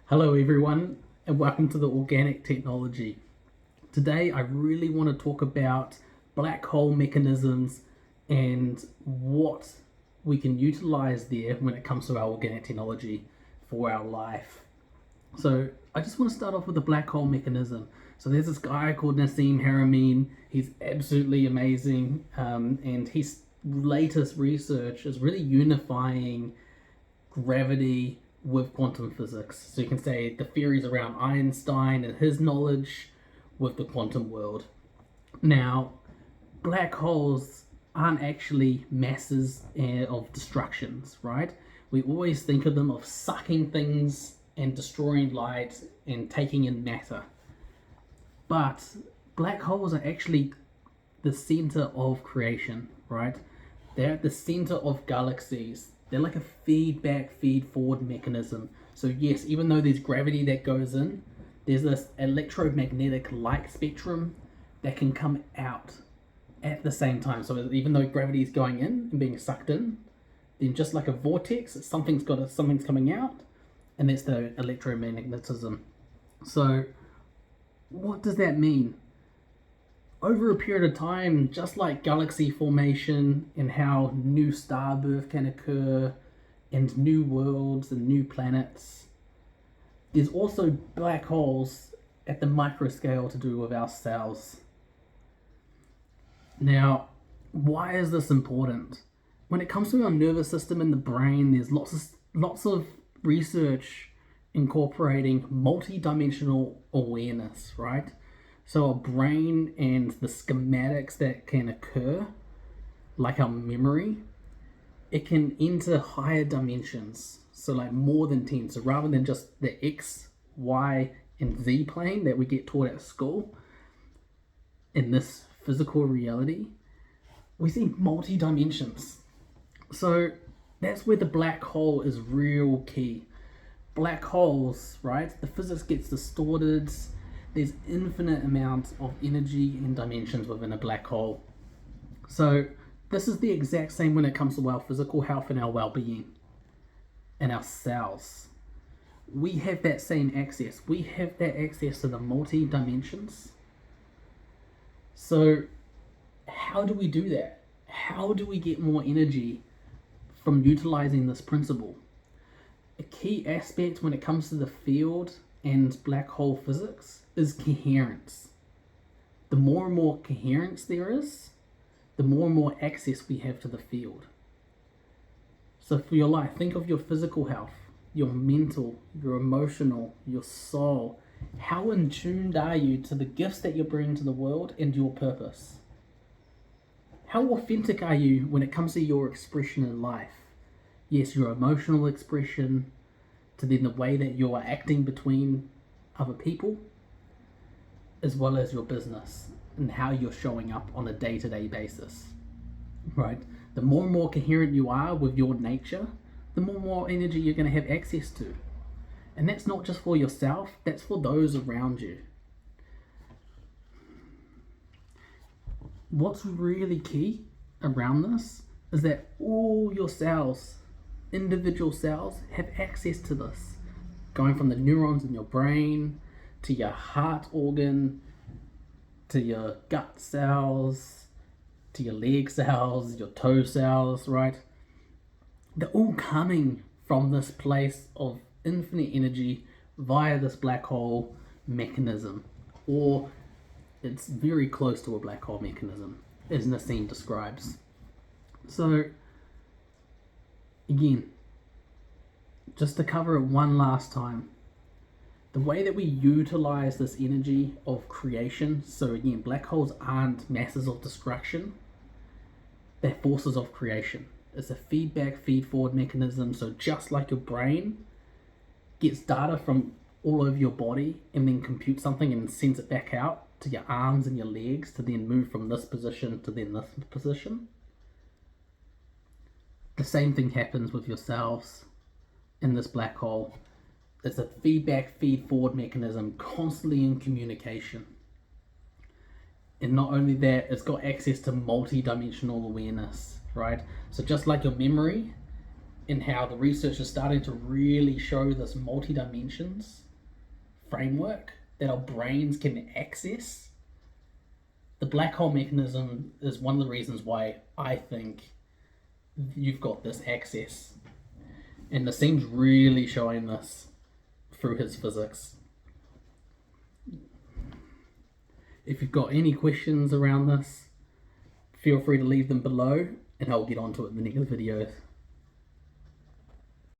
Hello, everyone, and welcome to the Organic Technology. Today, I really want to talk about black hole mechanisms and what we can utilize there when it comes to our organic technology for our life. So, I just want to start off with the black hole mechanism. So, there's this guy called Nassim Haramein. He's absolutely amazing, and his latest research is really unifying gravity with quantum physics. So you can say the theories around Einstein and his knowledge with the quantum world. Now, black holes aren't actually masses of destructions, right? We always think of them of sucking things and destroying light and taking in matter. But black holes are actually the center of creation, right? They're at the center of galaxies. They're like a feedback, feed forward mechanism. So yes, even though there's gravity that goes in, there's this electromagnetic light spectrum that can come out at the same time. So even though gravity is going in and being sucked in, then just like a vortex, something's coming out, and that's the electromagnetism. So what does that mean? Over a period of time, just like galaxy formation and how new star birth can occur and new worlds and new planets, there's also black holes at the microscale to do with our cells. Now, why is this important? When it comes to our nervous system and the brain, there's lots of research incorporating multi-dimensional awareness, right? So our brain and the schematics that can occur, like our memory, it can enter higher dimensions. So like more than 10. So rather than just the X, Y, and Z plane that we get taught at school, in this physical reality, we see multi-dimensions. So that's where the black hole is real key. Black holes, right? The physics gets distorted. There's infinite amounts of energy and dimensions within a black hole. So this is the exact same when it comes to our physical health and our well-being and our cells. We have that same access. We have that access to the multi-dimensions. So how do we do that? How do we get more energy from utilizing this principle? A key aspect when it comes to the field and black hole physics is coherence. The more and more coherence there is, the more and more access we have to the field. So for your life, think of your physical health, your mental, your emotional, your soul. How in tune are you to the gifts that you're bringing to the world and your purpose? How authentic are you when it comes to your expression in life? Yes, your emotional expression, to then the way that you are acting between other people, as well as your business and how you're showing up on a day-to-day basis, right? The more and more coherent you are with your nature, the more and more energy you're going to have access to. And that's not just for yourself, that's for those around you. What's really key around this is that all your cells, individual cells, have access to this, going from the neurons in your brain to your heart organ to your gut cells to your leg cells, your toe cells, right? They're all coming from this place of infinite energy via this black hole mechanism, or it's very close to a black hole mechanism, as Nassim describes. So again, just to cover it one last time, the way that we utilize this energy of creation, so again, black holes aren't masses of destruction, they're forces of creation. It's a feedback, feed forward mechanism. So just like your brain gets data from all over your body and then computes something and sends it back out to your arms and your legs to then move from this position to then this position, the same thing happens with yourselves in this black hole. It's a feedback, feed forward mechanism, constantly in communication. And not only that, it's got access to multi-dimensional awareness, right? So just like your memory, and how the research is starting to really show this multi-dimensions framework that our brains can access. The black hole mechanism is one of the reasons why I think you've got this access. And Nassim's really showing this through his physics. If you've got any questions around this, feel free to leave them below and I'll get onto it in the next video.